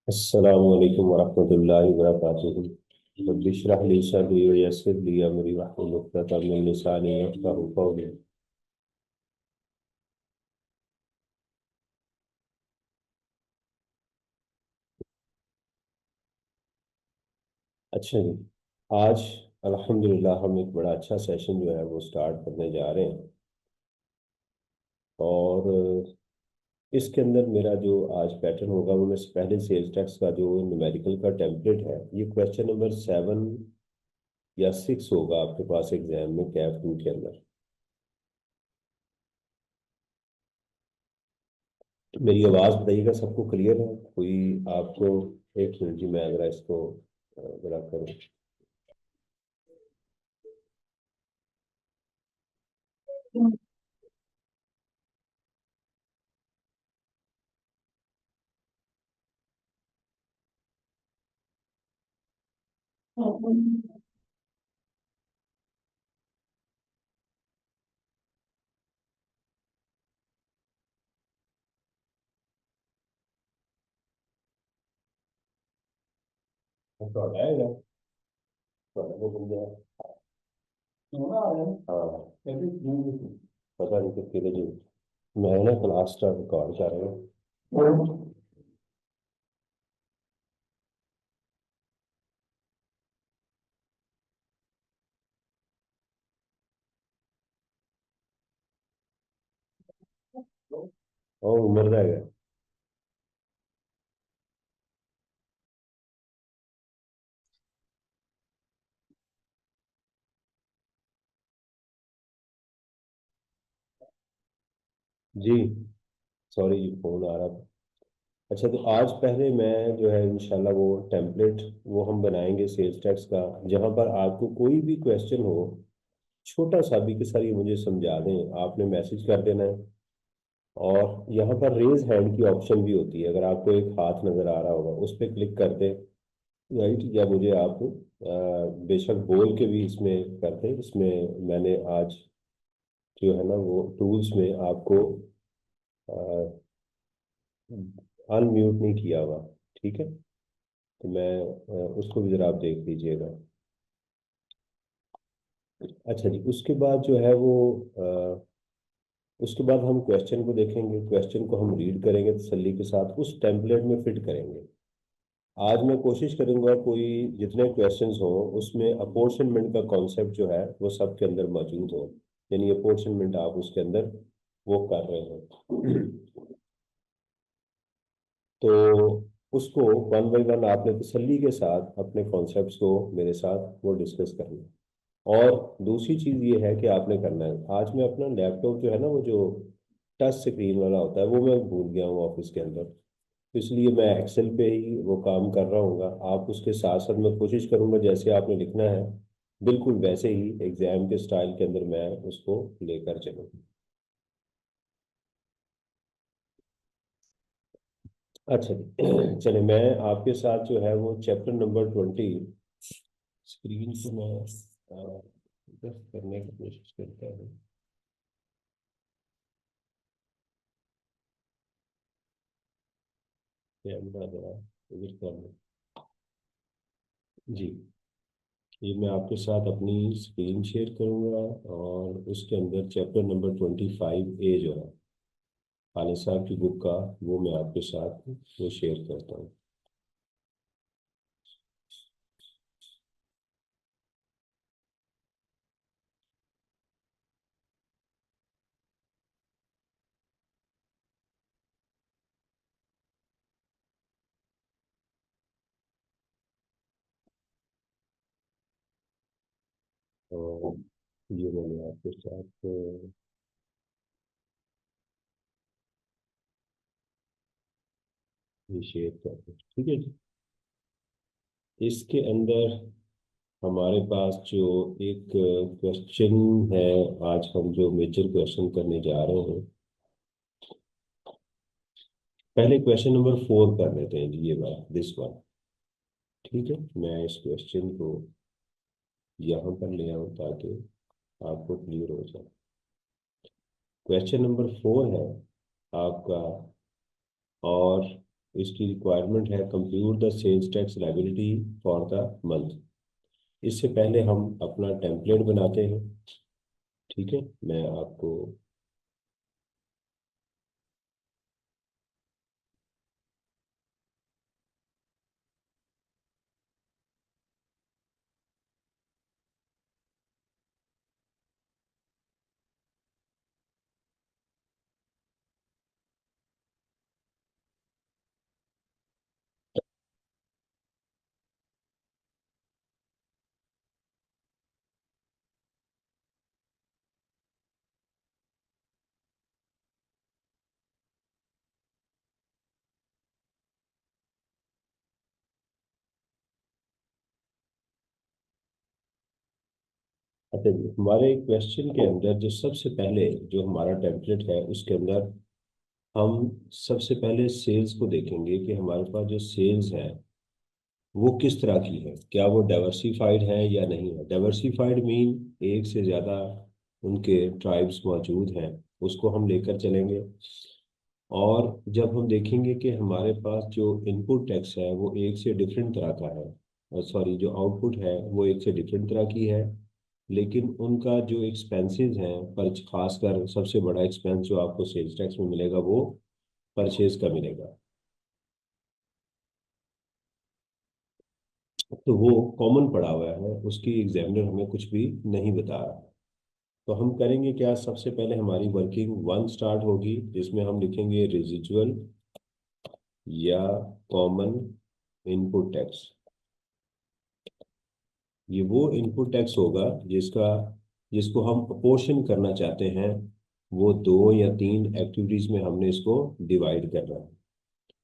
अस्सलामु अलैकुम वरहमतुल्लाहि वबरकातुहू। रब्बि इश्रह ली सदरी व यस्सिर ली अमरी वहलुल उक़दतम मिन लिसानी यफ़क़हू क़ौली। अच्छा जी, आज अल्हम्दुलिल्लाह हम एक बड़ा अच्छा सेशन जो है वो स्टार्ट करने जा रहे हैं। और इसके अंदर मेरा जो आज पैटर्न होगा वो मैं पहले सेल्स टैक्स का जो न्यूमेरिकल का टेम्पलेट है, ये क्वेश्चन नंबर 7 या 6 होगा आपके पास एग्जाम में कैफ 2 के अंदर। तो मेरी आवाज़ बताइएगा, सबको क्लियर है? कोई आपको? एक मिनट जी, मैं अगर इसको बड़ा करूँ। तो आएगा, तो बन गया। हाँ, पता नहीं कितने बजे। मैं ना क्लास का रिकॉर्ड कर रहा हूँ। ओ, मर जाएगा। जी, सॉरी जी, फोन आ रहा था। अच्छा, तो आज पहले मैं जो है इंशाल्लाह वो टेम्पलेट वो हम बनाएंगे सेल्स टैक्स का, जहां पर आपको कोई भी क्वेश्चन हो, छोटा सा भी, कि सर ये मुझे समझा दें, आपने मैसेज कर देना है। और यहाँ पर रेज हैंड की ऑप्शन भी होती है, अगर आपको एक हाथ नजर आ रहा होगा उस पर क्लिक कर दे, राइट, या मुझे आप बेशक बोल के भी इसमें कर दे। इसमें मैंने आज जो है ना वो टूल्स में आपको अनम्यूट नहीं किया हुआ, ठीक है? तो मैं उसको भी जरा आप देख लीजिएगा। अच्छा जी, उसके बाद जो है वो उसके बाद हम क्वेश्चन को देखेंगे, क्वेश्चन को हम रीड करेंगे तसल्ली के साथ, उस टेम्पलेट में फिट करेंगे। आज मैं कोशिश करूंगा कोई जितने क्वेश्चंस हों उसमें अपोर्शनमेंट का कॉन्सेप्ट जो है वो सबके अंदर मौजूद हो, यानी अपोर्शनमेंट आप उसके अंदर वो कर रहे हो। तो उसको वन बाई वन आपने तसल्ली के साथ अपने कॉन्सेप्ट्स को मेरे साथ वो डिस्कस करना है। और दूसरी चीज़ ये है कि आपने करना है, आज मैं अपना लैपटॉप जो है ना वो जो टच स्क्रीन वाला होता है वो मैं भूल गया हूँ ऑफिस के अंदर। तो इसलिए मैं एक्सेल पे ही वो काम कर रहा हूँ। आप उसके साथ साथ मैं कोशिश करूंगा जैसे आपने लिखना है बिल्कुल वैसे ही एग्जाम के स्टाइल के अंदर मैं उसको लेकर चलूँ। अच्छा जी, चले मैं आपके साथ जो है वो चैप्टर नंबर 20 स्क्रीन को मैं दस्त करने की कोशिश करता हूँ। कैमरा जरा इधर कर लो। जी, ये मैं आपके साथ अपनी स्क्रीन शेयर करूंगा, और उसके अंदर चैप्टर नंबर 25A जो है खालिद साहब की बुक का, वो मैं आपके साथ वो शेयर करता हूँ। और ये मैंने आपके साथ ये शेयर करता हूँ, ठीक है जी। इसके अंदर हमारे पास जो एक क्वेश्चन है, आज हम जो मेजर क्वेश्चन करने जा रहे हैं, पहले क्वेश्चन नंबर 4 कर लेते हैं जी, ये बात दिस वन। ठीक है, मैं इस क्वेश्चन को यहाँ पर ले आऊँ ताकि आपको क्लियर हो जाए। क्वेश्चन नंबर 4 है आपका, और इसकी रिक्वायरमेंट है compute the sales tax liability for the month. इससे पहले हम अपना टेम्पलेट बनाते हैं। ठीक है, मैं आपको अच्छा जी, हमारे क्वेश्चन के अंदर जो सबसे पहले जो हमारा टेम्पलेट है उसके अंदर हम सबसे पहले सेल्स को देखेंगे कि हमारे पास जो सेल्स है वो किस तरह की है, क्या वो डाइवर्सिफाइड है या नहीं है। डाइवर्सिफाइड मीन एक से ज़्यादा उनके ट्राइब्स मौजूद हैं, उसको हम लेकर चलेंगे। और जब हम देखेंगे कि हमारे पास जो इनपुट टैक्स है वो एक से डिफरेंट तरह का है, सॉरी जो आउटपुट है वो एक से डिफरेंट तरह की है, लेकिन उनका जो एक्सपेंसेस हैं पर खासकर सबसे बड़ा एक्सपेंस जो आपको सेल्स टैक्स में मिलेगा वो परचेज का मिलेगा। तो वो कॉमन पड़ा हुआ है, उसकी एग्जामिनर हमें कुछ भी नहीं बता रहा। तो हम करेंगे क्या, सबसे पहले हमारी वर्किंग वन स्टार्ट होगी जिसमें हम लिखेंगे रेजिजुअल या कॉमन इनपुट टैक्स। ये वो इनपुट टैक्स होगा जिसका जिसको हम अपोर्शन करना चाहते हैं, वो दो या तीन एक्टिविटीज में हमने इसको डिवाइड करना है।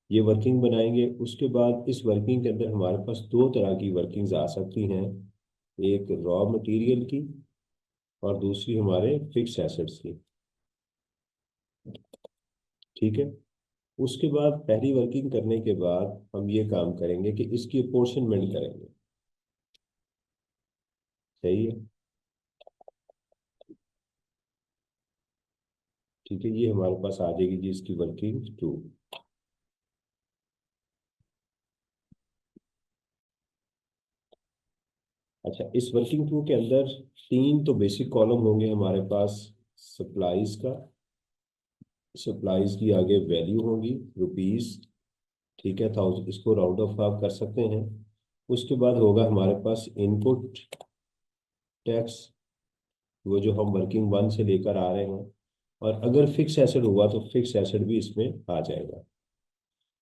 ये वर्किंग बनाएंगे, उसके बाद इस वर्किंग के अंदर हमारे पास दो तरह की वर्किंग्स आ सकती हैं, एक रॉ मटेरियल की और दूसरी हमारे फिक्स एसेट्स की। ठीक है, उसके बाद पहली वर्किंग करने के बाद हम ये काम करेंगे कि इसकी अपोर्शनमेंट करेंगे। सही है। ठीक है, ये हमारे पास आ जाएगी जी इसकी वर्किंग टू। अच्छा, इस वर्किंग टू के अंदर तीन तो बेसिक कॉलम होंगे हमारे पास सप्लाईज का। सप्लाईज की आगे वैल्यू होगी रुपीस। ठीक है, थाउजेंड, इसको राउंड ऑफ आप कर सकते हैं। उसके बाद होगा हमारे पास इनपुट टैक्स, वो जो हम वर्किंग वन से लेकर आ रहे हैं। और अगर फिक्स एसेट हुआ तो फिक्स एसेट भी इसमें आ जाएगा।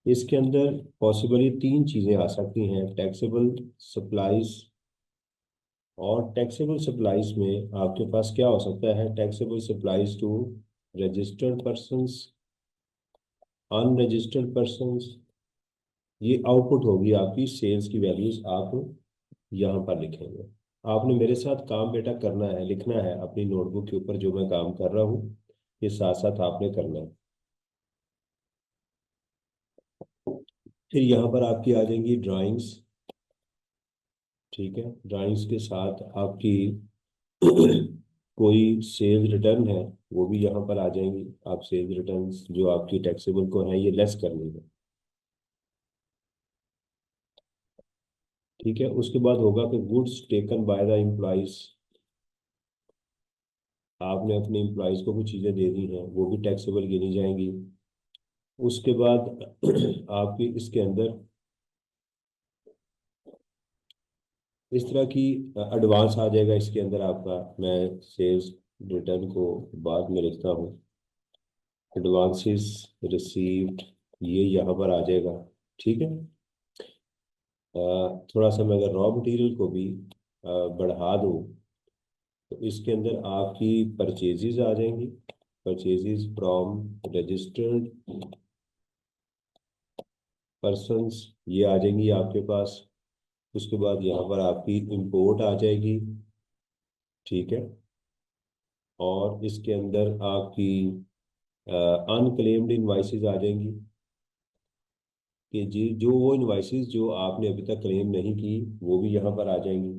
इसके अंदर पॉसिबली तीन चीज़ें आ सकती हैं, टैक्सेबल सप्लाईज। और टैक्सेबल सप्लाईज में आपके पास क्या हो सकता है, taxable supplies to registered persons, unregistered persons. ये आउटपुट होगी आपकी सेल्स की वैल्यूज, आप यहाँ पर लिखेंगे। आपने मेरे साथ काम बेटा करना है, लिखना है अपनी नोटबुक के ऊपर जो मैं काम कर रहा हूँ, ये साथ साथ आपने करना है। फिर यहाँ पर आपकी आ जाएंगी ड्राइंग्स। ठीक है, ड्राइंग्स के साथ आपकी कोई सेल्स रिटर्न है वो भी यहाँ पर आ जाएंगी। आप सेल्स रिटर्न जो आपकी टैक्सेबल को है ये लेस करनी है। ठीक है, उसके बाद होगा कि goods taken by the employees. आपने अपने एम्प्लॉइज को कुछ चीज़ें दे दी हैं, वो भी टैक्सेबल गिनी जाएंगी। उसके बाद आपकी इसके अंदर इस तरह की एडवांस आ जाएगा इसके अंदर आपका। मैं सेल्स रिटर्न को बाद में लिखता हूँ, एडवांसेस रिसीव्ड, ये यहाँ पर आ जाएगा। ठीक है, थोड़ा सा मैं अगर रॉ मटेरियल को भी बढ़ा दूँ तो इसके अंदर आपकी परचेजेस आ जाएंगी, परचेजेस फ्रॉम रजिस्टर्ड पर्सन्स, ये आ जाएंगी आपके पास। उसके बाद यहाँ पर आपकी इंपोर्ट आ जाएगी। ठीक है, और इसके अंदर आपकी अनक्लेम्ड इनवाइसेस आ जाएंगी, कि जी जो वो इनवाइसेस जो आपने अभी तक क्लेम नहीं की वो भी यहाँ पर आ जाएंगी।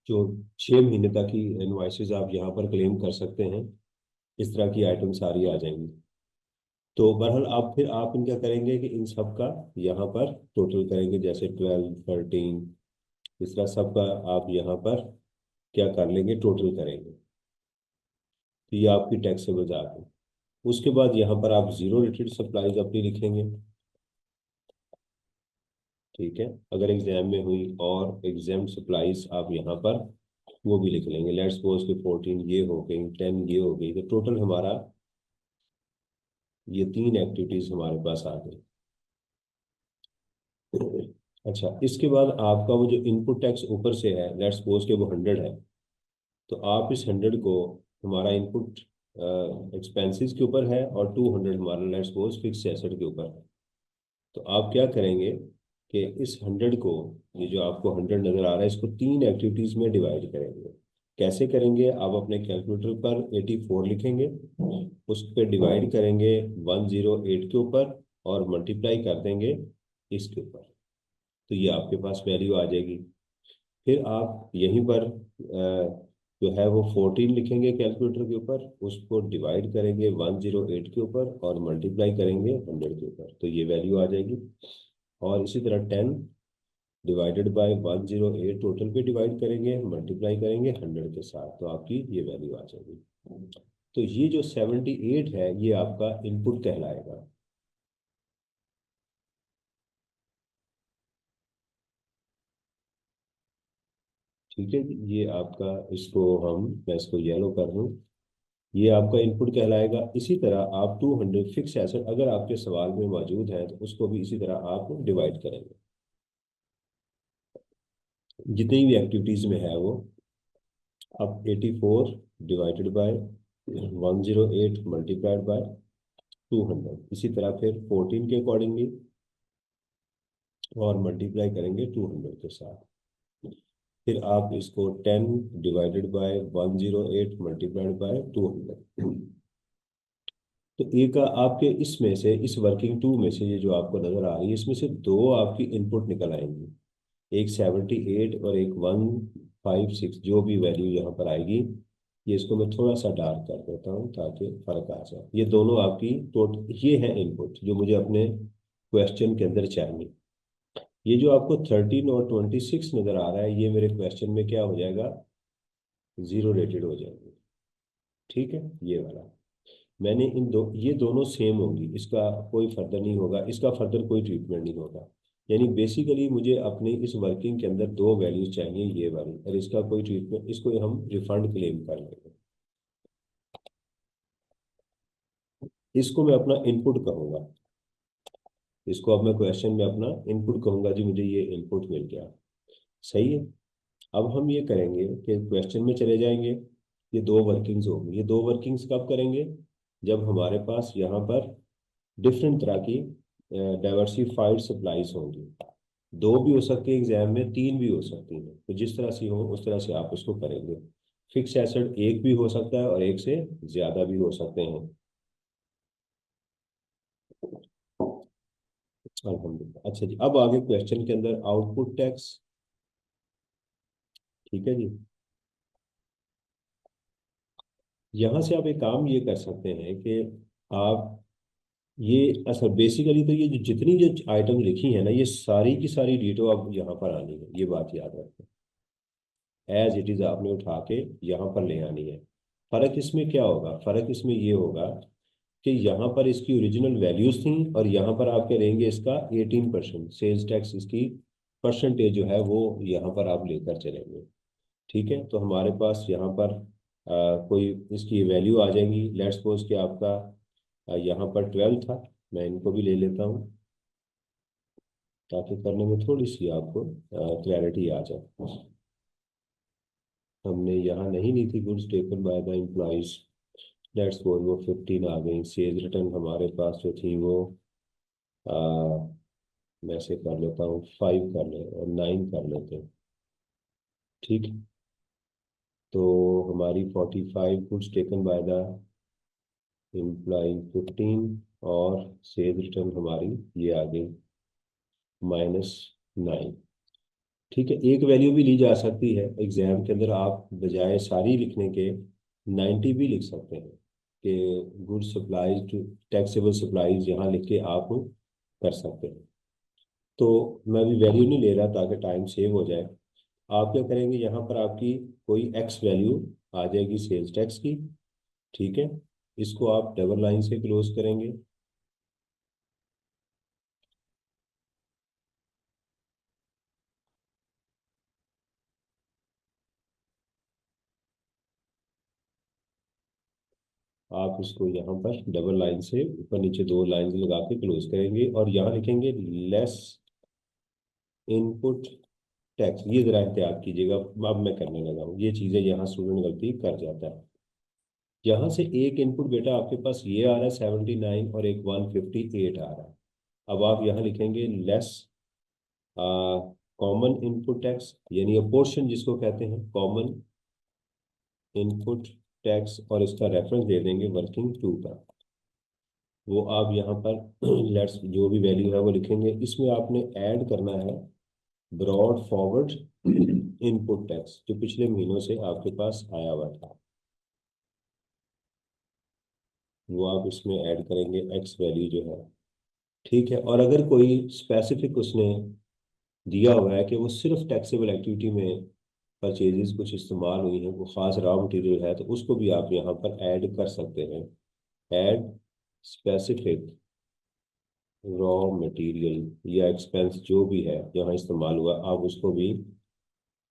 जो 6 महीने तक की इनवाइसेस आप यहाँ पर क्लेम कर सकते हैं। इस तरह की आइटम सारी आ जाएंगी। तो बहरहाल आप फिर आप इनका करेंगे कि इन सब का यहाँ पर टोटल करेंगे, जैसे 12, 13, इस तरह सब का आप यहाँ पर क्या कर लेंगे, टोटल करेंगे। तो ये आपकी टैक्सेबल आ गई। उसके बाद यहाँ पर आप जीरो रेटेड सप्लाईज अपनी लिखेंगे। ठीक है, अगर एग्जाम में हुई, और एग्जाम सप्लाईज आप यहाँ पर वो भी लिख लेंगे। लेट्स सपोज कि 14 ये हो गई, 10 ये हो गई, तो टोटल हमारा ये तीन एक्टिविटीज हमारे पास आ गई। अच्छा, इसके बाद आपका वो जो इनपुट टैक्स ऊपर से है, लेट्स सपोज के वो 100 है, तो आप इस 100 को, हमारा इनपुट एक्सपेंसेस के ऊपर है और 200 हमारा लेट्स सपोज फिक्स एसेट के ऊपर है। तो आप क्या करेंगे कि इस 100 को, ये जो आपको 100 नजर आ रहा है, इसको तीन एक्टिविटीज में डिवाइड करेंगे। कैसे करेंगे, आप अपने कैलकुलेटर पर 84 लिखेंगे, उस पर डिवाइड करेंगे 108 के ऊपर और मल्टीप्लाई कर देंगे इसके ऊपर। तो ये आपके पास वैल्यू आ जाएगी। फिर आप यहीं पर जो है वो 14 लिखेंगे कैलकुलेटर के ऊपर, उसको डिवाइड करेंगे 108 के ऊपर और मल्टीप्लाई करेंगे 100 के ऊपर, तो ये वैल्यू आ जाएगी। और इसी तरह 10 डिवाइडेड बाय 108 टोटल पे डिवाइड करेंगे, मल्टीप्लाई करेंगे 100 के साथ, तो आपकी ये वैल्यू आ जाएगी। तो ये जो 78 है, ये आपका इनपुट कहलाएगा। ठीक है जी, ये आपका, इसको मैं इसको येलो कर दूं, ये आपका इनपुट कहलाएगा। इसी तरह आप 200 फिक्स एसेट अगर आपके सवाल में मौजूद है, तो उसको भी इसी तरह आप डिवाइड करेंगे, जितनी भी एक्टिविटीज में है वो। अब 84 डिवाइडेड बाय 108 मल्टीप्लाइड बाय 200, इसी तरह फिर 14 के अकॉर्डिंगली और मल्टीप्लाई करेंगे 200 के साथ। फिर आप इसको 10 डिवाइडेड बाय 108 मल्टीप्लाइड बाय 200। तो एक आपके इसमें से, इस वर्किंग टू में से, ये जो आपको नजर आ रही है, इसमें से दो आपकी इनपुट निकल आएंगी, एक 78 और एक 156, जो भी वैल्यू यहाँ पर आएगी। ये इसको मैं थोड़ा सा डार्क कर देता हूँ ताकि फर्क आ जाए। ये दोनों आपकी टोटल ये है इनपुट जो मुझे अपने क्वेश्चन के अंदर चाहिए। ये जो आपको 13 और 26 नजर आ रहा है, ये मेरे क्वेश्चन में क्या हो जाएगा, जीरो रेटेड हो जाएंगे। ठीक है, ये वाला मैंने इन दो, ये दोनों सेम होंगी, इसका कोई फर्दर नहीं होगा, इसका फर्दर कोई ट्रीटमेंट नहीं होगा। यानी बेसिकली मुझे अपने इस वर्किंग के अंदर दो वैल्यूज चाहिए, ये वाली, और इसका कोई ट्रीटमेंट, इसको हम रिफंड क्लेम कर लेंगे। इसको मैं अपना इनपुट कहूंगा, इसको अब मैं क्वेश्चन में अपना इनपुट कहूंगा, जी मुझे ये इनपुट मिल गया। सही है। अब हम ये करेंगे कि क्वेश्चन में चले जाएंगे। ये दो वर्किंग्स होंगी, ये दो वर्किंग्स कब करेंगे, जब हमारे पास यहाँ पर डिफरेंट तरह की डाइवर्सिफाइड सप्लाईज होंगी। दो भी हो सकती है एग्जाम में, तीन भी हो सकती हैं, तो जिस तरह से हो उस तरह से आप उसको करेंगे। फिक्स एसेट एक भी हो सकता है और एक से ज्यादा भी हो सकते हैं। अल्हम्दुलिल्लाह। अच्छा जी, अब आगे क्वेश्चन के अंदर आउटपुट टैक्स। ठीक है जी, यहाँ से आप एक काम ये कर सकते हैं कि आप ये, अच्छा बेसिकली तो ये जो जितनी जो आइटम लिखी है ना, ये सारी की सारी डिटो अब यहाँ पर आनी है, ये बात याद रखें। एज इट इज आपने उठा के यहाँ पर ले आनी है। फर्क इसमें क्या होगा, फर्क इसमें ये होगा कि यहाँ पर इसकी ओरिजिनल वैल्यूज थी और यहाँ पर आप क्या लेंगे, इसका 18% सेल्स टैक्स, इसकी परसेंटेज जो है वो यहाँ पर आप लेकर चलेंगे। ठीक है, तो हमारे पास यहाँ पर कोई इसकी वैल्यू आ जाएगी। लेट्स सपोज कि आपका यहाँ पर 12 था, मैं इनको भी ले लेता हूँ ताकि करने में थोड़ी सी आपको क्लैरिटी आ जाए। हमने यहाँ नहीं ली थी goods taken by the employees, let's suppose वो 15 आ गई। सेल्स रिटर्न हमारे पास जो थी वो मैं से कर लेता हूँ 5 कर ले और 9 कर लेते हैं। ठीक, तो हमारी 45 goods taken by the employ 15, और सेल्स रिटर्न हमारी ये आ गई -9। ठीक है, एक वैल्यू भी ली जा सकती है एग्जाम के अंदर, आप बजाय सारी लिखने के 90 भी लिख सकते हैं कि good supplies to taxable supplies यहाँ लिख के आप कर सकते हैं। तो मैं भी वैल्यू नहीं ले रहा ताकि टाइम सेव हो जाए। आप क्या करेंगे, यहाँ पर आपकी कोई एक्स वैल्यू आ जाएगी सेल्स टैक्स की। ठीक है, इसको आप डबल लाइन से क्लोज करेंगे। आप इसको यहाँ पर डबल लाइन से ऊपर नीचे दो लाइन लगा के क्लोज करेंगे और यहाँ लिखेंगे लेस इनपुट टैक्स। ये जरा एहतियात कीजिएगा, अब मैं करने लगा हूँ, ये चीज़ें यहाँ स्टूडेंट गलती कर जाता है। यहाँ से एक इनपुट बेटा आपके पास ये आ रहा है 79 और एक 158 आ रहा है। अब आप यहाँ लिखेंगे लेस कॉमन इनपुट टैक्स, यानी अपोर्शन जिसको कहते हैं कॉमन इनपुट टैक्स, और इसका रेफरेंस दे देंगे वर्किंग टू का। वो आप यहाँ पर लेट्स जो भी वैल्यू है वो लिखेंगे। इसमें आपने ऐड करना है ब्रॉड फॉरवर्ड इनपुट टैक्स जो पिछले महीनों से आपके पास आया हुआ था, वो आप इसमें ऐड करेंगे एक्स वैल्यू जो है। ठीक है, और अगर कोई स्पेसिफिक उसने दिया हुआ है कि वो सिर्फ टैक्सेबल एक्टिविटी में परचेजेस कुछ इस्तेमाल हुई हैं, वो खास रॉ मटेरियल है, तो उसको भी आप यहाँ पर ऐड कर सकते हैं। ऐड स्पेसिफिक रॉ मटेरियल या एक्सपेंस जो भी है यहाँ इस्तेमाल हुआ, आप उसको भी,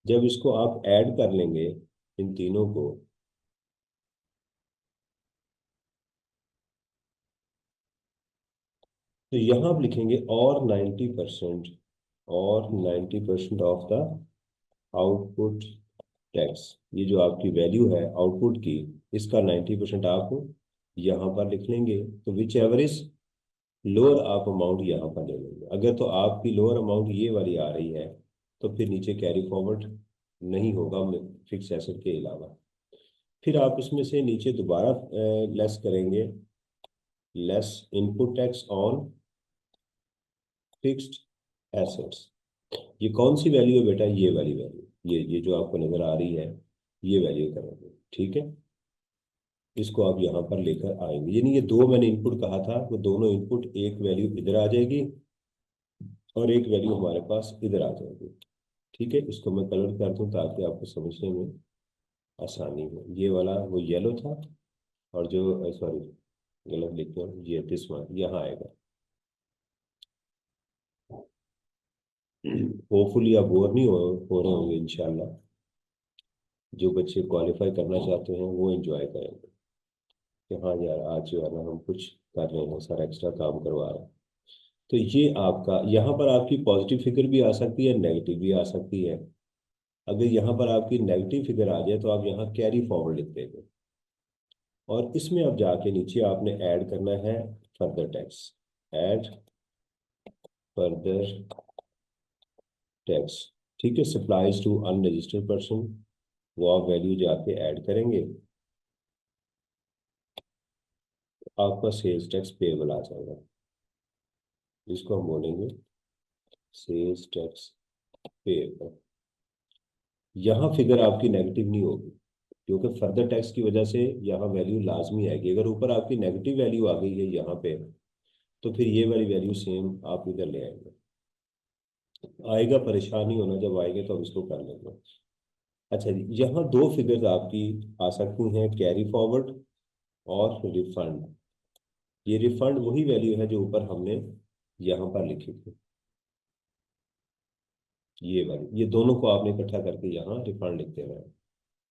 जब इसको आप ऐड कर लेंगे इन तीनों को, तो यहाँ आप लिखेंगे और 90% ऑफ द आउटपुट टैक्स। ये जो आपकी वैल्यू है आउटपुट की, इसका 90% आप यहाँ पर लिख लेंगे। तो विच एवर इज लोअर आप अमाउंट यहाँ पर ले लेंगे। अगर तो आपकी लोअर अमाउंट ये वाली आ रही है तो फिर नीचे कैरी फॉरवर्ड नहीं होगा फिक्स एसेट के अलावा। फिर आप इसमें से नीचे दोबारा लेस करेंगे, less input tax on fixed assets. ये कौन सी वैल्यू है बेटा, ये वाली वैल्यू, ये जो आपको नजर आ रही है, ये वैल्यू करेंगे। ठीक है, इसको आप यहाँ पर लेकर आएंगे, यानी ये दो मैंने इनपुट कहा था, वो दोनों इनपुट एक वैल्यू इधर आ जाएगी और एक वैल्यू हमारे पास इधर आ जाएगी। ठीक है, इसको मैं कलर कर दूं ताकि आपको समझने में आसानी हो। ये वाला वो येलो था, और जो सॉरी गलत लिख रहा हूँ, ये दिस वन यहाँ आएगा। होपफुली आप बोर नहीं हो रहे होंगे इंशाल्लाह। जो बच्चे क्वालिफाई करना चाहते हैं वो एंजॉय करेंगे कि हाँ यार आज जो है ना हम कुछ कर रहे हैं, सारा एक्स्ट्रा काम करवा रहे हैं। तो ये आपका यहाँ पर आपकी पॉजिटिव फिगर भी आ सकती है, नेगेटिव भी आ सकती है। अगर यहाँ पर आपकी नेगेटिव फिगर आ जाए तो आप यहाँ कैरी फॉरवर्ड लिख देंगे, और इसमें अब जाके नीचे आपने ऐड करना है further tax. Add further tax. ठीक है, सप्लाईज टू अनरजिस्टर्ड पर्सन, वो आप वैल्यू जाके ऐड करेंगे, आपका सेल्स टैक्स पेएबल आ जाएगा। इसको हम बोलेंगे सेल्स टैक्स पेएबल। यहाँ फिगर आपकी नेगेटिव नहीं होगी क्योंकि फर्दर टैक्स की वजह से यहाँ वैल्यू लाजमी आएगी। अगर ऊपर आपकी नेगेटिव वैल्यू आ गई है यहाँ पे, तो फिर ये वाली वैल्यू सेम आप इधर ले आएंगे। आएगा, परेशान नहीं होना, जब आएंगे तो हम इसको कर लेंगे। अच्छा जी, यहाँ दो फिगर्स आपकी आ सकती हैं, कैरी फॉरवर्ड और रिफंड। ये रिफंड वही वैल्यू है जो ऊपर हमने यहाँ पर लिखी थी, ये वाली, ये दोनों को आपने इकट्ठा करके यहाँ रिफंड लिख देना है।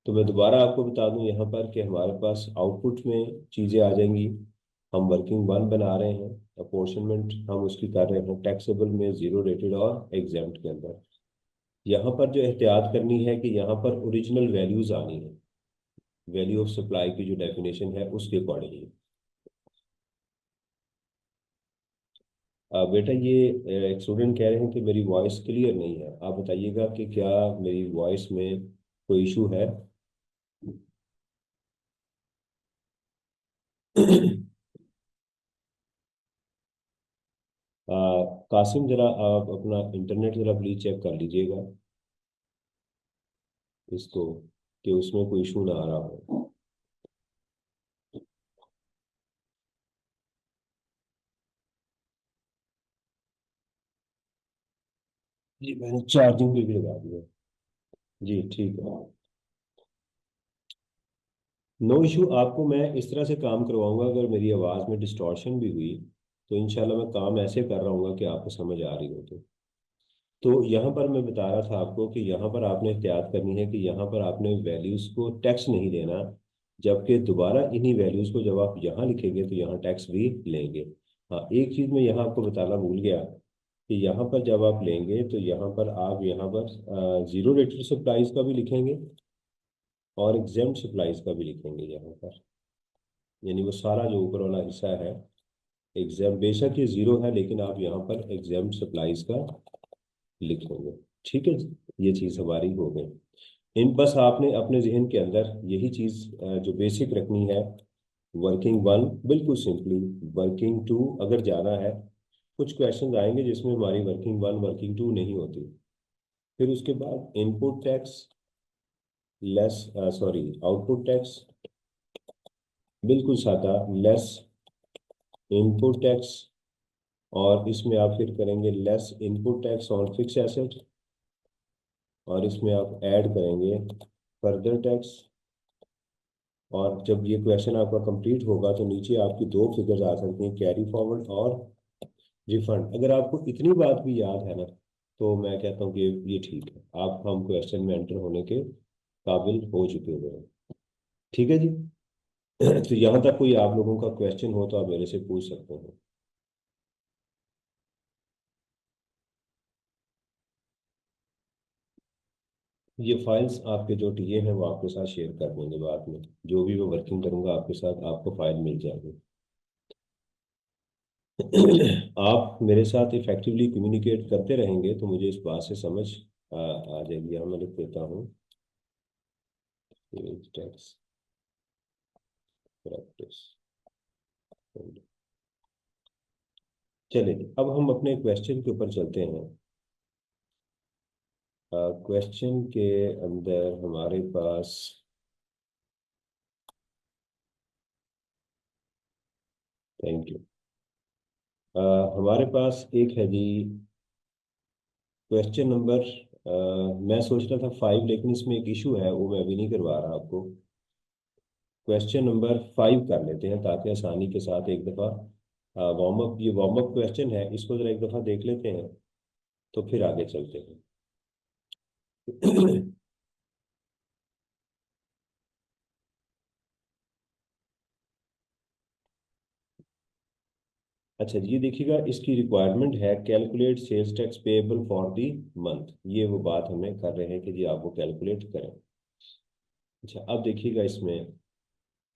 तो मैं दोबारा आपको बता दूं यहाँ पर कि हमारे पास आउटपुट में चीज़ें आ जाएंगी। हम वर्किंग वन बना रहे हैं, अपोर्शनमेंट हम उसकी कर रहे हैं टैक्सेबल में, जीरो रेटेड और एग्जाम्प्ट के अंदर। यहाँ पर जो एहतियात करनी है कि यहाँ पर ओरिजिनल वैल्यूज आनी है, वैल्यू ऑफ सप्लाई की जो डेफिनेशन है उसके अकॉर्डिंगली। बेटा ये एक स्टूडेंट कह रहे हैं कि मेरी वॉइस क्लियर नहीं है, आप बताइएगा कि क्या मेरी वॉइस में कोई इशू है। आ, कासिम जरा आप अपना इंटरनेट जरा प्लीज चेक कर लीजिएगा इसको, कि उसमें कोई इशू ना आ रहा हो। जी मैंने चार्जिंग पे भी लगा दिया। जी ठीक है। नो इशू, आपको मैं इस तरह से काम करवाऊंगा, अगर मेरी आवाज़ में डिस्टॉर्शन भी हुई तो इंशाल्लाह मैं काम ऐसे कर रहा हूँ कि आपको समझ आ रही हो। तो यहाँ पर मैं बता रहा था आपको कि यहाँ पर आपने एहतियात करनी है कि यहाँ पर आपने वैल्यूज़ को टैक्स नहीं देना, जबकि दोबारा इन्हीं वैल्यूज़ को जब आप यहाँ लिखेंगे तो यहाँ टैक्स भी लेंगे। हाँ, एक चीज़ मैं यहाँ आपको बताना भूल गया कि यहाँ पर जब आप लेंगे तो यहाँ पर आप यहाँ पर ज़ीरो रेटेड सप्लाईज का भी लिखेंगे और एग्जाम्ड सप्लाईज का भी लिखेंगे यहाँ पर। यानी वो सारा जो ऊपर वाला हिस्सा है एग्जाम, बेशक ये ज़ीरो है लेकिन आप यहाँ पर एग्जाम्ड सप्लाईज का लिखेंगे। ठीक है जी, ये चीज़ हमारी हो गई। इन बस आपने अपने जहन के अंदर यही चीज़ जो बेसिक रखनी है। वर्किंग वन बिल्कुल सिंपली, वर्किंग टू अगर जाना है, कुछ क्वेश्चन आएंगे जिसमें हमारी वर्किंग वन वर्किंग टू नहीं होती। फिर उसके बाद input tax less, sorry output tax, बिल्कुल सादा लेस इनपुट टैक्स, और इसमें आप फिर करेंगे less input tax on fix asset, और इसमें आप ऐड करेंगे फर्दर टैक्स। और जब ये क्वेश्चन आपका कंप्लीट होगा तो नीचे आपकी दो फिगर्स आ सकती हैं, कैरी फॉरवर्ड और रिफंड। अगर आपको इतनी बात भी याद है ना तो मैं कहता हूँ कि ये ठीक है, आप हम क्वेश्चन में एंटर होने के काबिल हो चुके हुए हैं। ठीक है जी। तो यहाँ तक कोई आप लोगों का क्वेश्चन हो तो आप मेरे से पूछ सकते हो। ये फाइल्स आपके जो टीए हैं वो आपके साथ शेयर कर देंगे बाद में, जो भी मैं वर्किंग करूंगा आपके साथ आपको फाइल मिल जाएगी। आप मेरे साथ इफेक्टिवली कम्युनिकेट करते रहेंगे तो मुझे इस बात से समझ आ जाएगी। यहाँ मैं लिख देता हूँ टैक्स प्रैक्टिस। चलिए अब हम अपने क्वेश्चन के ऊपर चलते हैं। क्वेश्चन के अंदर हमारे पास, थैंक यू, हमारे पास एक है जी क्वेश्चन नंबर, मैं सोच रहा था फाइव लेकिन इसमें एक इशू है वो मैं अभी नहीं करवा रहा आपको। क्वेश्चन नंबर फाइव कर लेते हैं ताकि आसानी के साथ एक दफ़ा वार्म अप, ये वार्म अप क्वेश्चन है, इसको जरा एक दफ़ा देख लेते हैं तो फिर आगे चलते हैं। अच्छा जी, ये देखिएगा इसकी रिक्वायरमेंट है calculate sales tax payable for the month. ये वो बात हमें कर रहे हैं कि जी आप वो कैलकुलेट करें। अच्छा अब देखिएगा इसमें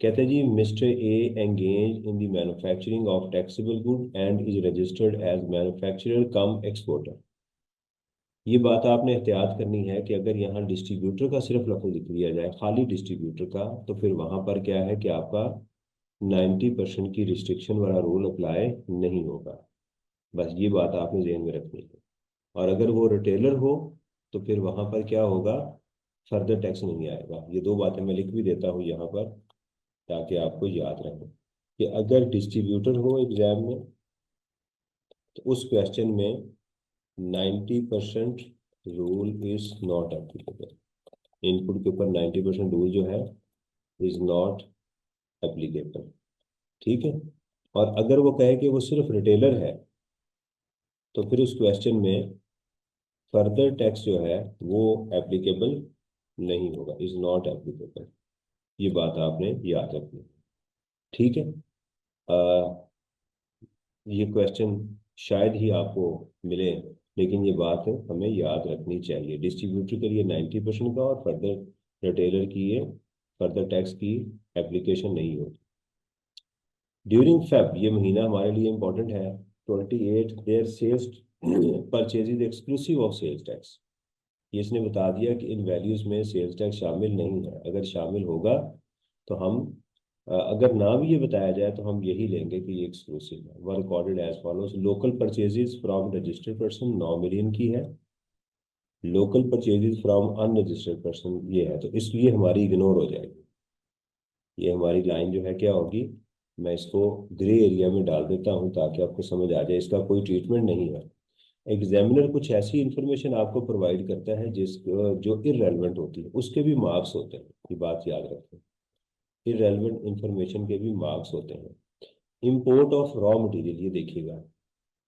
कहते हैं जी mister A engage in the manufacturing of taxable good and is registered as manufacturer cum exporter. ये बात आपने एहतियात करनी है कि अगर यहाँ डिस्ट्रीब्यूटर का सिर्फ लफ्ज लिख दिया जाए, खाली डिस्ट्रीब्यूटर का, तो फिर वहां पर क्या है कि आपका 90% की रिस्ट्रिक्शन वाला रूल अप्लाई नहीं होगा। बस ये बात आपने जहन में रखनी है। और अगर वो रिटेलर हो तो फिर वहां पर क्या होगा, फर्दर टैक्स नहीं आएगा। ये दो बातें मैं लिख भी देता हूँ यहाँ पर ताकि आपको याद रहे कि अगर डिस्ट्रीब्यूटर हो एग्जाम में तो उस क्वेश्चन में 90% rule is not applicable. Input के ऊपर 90% रूल जो है इज नॉट एप्लीकेबल। ठीक है। और अगर वो कहे कि वो सिर्फ रिटेलर है तो फिर उस क्वेश्चन में फर्दर टैक्स जो है वो एप्लीकेबल नहीं होगा, इज नॉट एप्लीकेबल। ये बात आपने याद रखनी है। ठीक है। ये क्वेश्चन शायद ही आपको मिले लेकिन ये बात हमें याद रखनी चाहिए। डिस्ट्रीब्यूटर के लिए 90% का और फर्दर रिटेलर की ये फर्दर टैक्स की एप्लीकेशन नहीं होती। ड्यूरिंग फेब, ये महीना हमारे लिए इंपॉर्टेंट है, 28 their sales purchases exclusive of sales tax. ये इसने बता दिया कि इन वैल्यूज में सेल्स टैक्स शामिल नहीं है। अगर शामिल होगा तो हम अगर ना भी ये बताया जाए तो हम यही लेंगे कि ये एक्सक्लूसिव है। वह recorded as follows, local purchases from registered person 9 million की है, local purchases from unregistered person ये है, तो इसलिए हमारी इग्नोर हो जाएगी। ये हमारी लाइन जो है क्या होगी, मैं इसको ग्रे एरिया में डाल देता हूँ ताकि आपको समझ आ जाए, इसका कोई ट्रीटमेंट नहीं है। एग्जामिनर कुछ ऐसी इंफॉर्मेशन आपको प्रोवाइड करता है जो इररेलेवेंट होती है, उसके भी मार्क्स होते हैं, ये बात याद रखें। इररेलेवेंट इंफॉर्मेशन के भी मार्क्स होते हैं। इंपोर्ट ऑफ रॉ मटेरियल, ये देखिएगा,